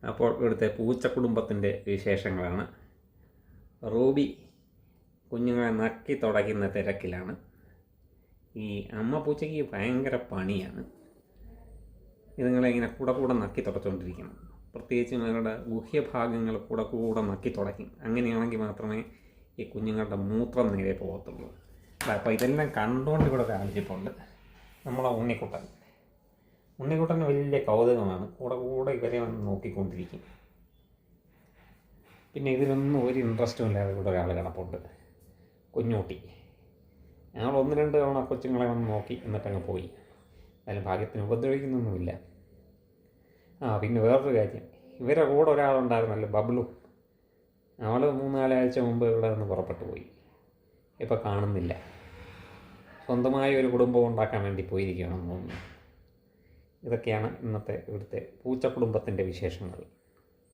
അപ്പോൾ ഇവിടുത്തെ പൂച്ച കുടുംബത്തിൻ്റെ വിശേഷങ്ങളാണ്. റൂബി കുഞ്ഞുങ്ങളെ നക്കി തുടയ്ക്കുന്ന തിരക്കിലാണ്. ഈ അമ്മ പൂച്ചയ്ക്ക് ഭയങ്കര പണിയാണ്. ഇതുങ്ങളെ ഇങ്ങനെ കൂടെ നക്കി തുടച്ചുകൊണ്ടിരിക്കണം. പ്രത്യേകിച്ച് അവരുടെ ഗുഹ്യഭാഗങ്ങൾ കൂടെ നക്കി തുടയ്ക്കും. അങ്ങനെയാണെങ്കിൽ മാത്രമേ ഈ കുഞ്ഞുങ്ങളുടെ മൂത്രം നേരെ പോകത്തുള്ളൂ. അപ്പോൾ ഇതെല്ലാം കണ്ടുകൊണ്ട് ഇവിടെ കാണിച്ചിട്ടുണ്ട് നമ്മളെ ഉണ്ണിക്കുട്ടന് വലിയ കൗതുകമാണ്. കൂടെ ഇവരെ വന്ന് നോക്കിക്കൊണ്ടിരിക്കും. പിന്നെ ഇതിലൊന്നും ഒരു ഇൻട്രസ്റ്റും ഇല്ലാതെ ഇവിടെ ഒരാൾ കിടപ്പുണ്ട്, കുഞ്ഞൂട്ടി. ഞങ്ങൾ 1-2 തവണ കൊച്ചുങ്ങളെ വന്ന് നോക്കി എന്നിട്ടങ്ങ് പോയി. അതിന് ഭാഗ്യത്തിന് ഉപദ്രവിക്കുന്നൊന്നുമില്ല. പിന്നെ വേറൊരു കാര്യം, ഇവരുടെ കൂടെ ഒരാളുണ്ടായിരുന്നല്ലോ, ബബ്ലു. അവൾ 3-4 ആഴ്ച മുമ്പ് ഇവിടെ നിന്ന് പുറപ്പെട്ടു പോയി. ഇപ്പോൾ കാണുന്നില്ല. സ്വന്തമായ ഒരു കുടുംബം ഉണ്ടാക്കാൻ വേണ്ടി പോയിരിക്കുകയാണെന്ന് തോന്നുന്നു. ഇതൊക്കെയാണ് ഇന്നത്തെ ഇവിടുത്തെ പൂച്ച കുടുംബത്തിൻ്റെ വിശേഷങ്ങൾ.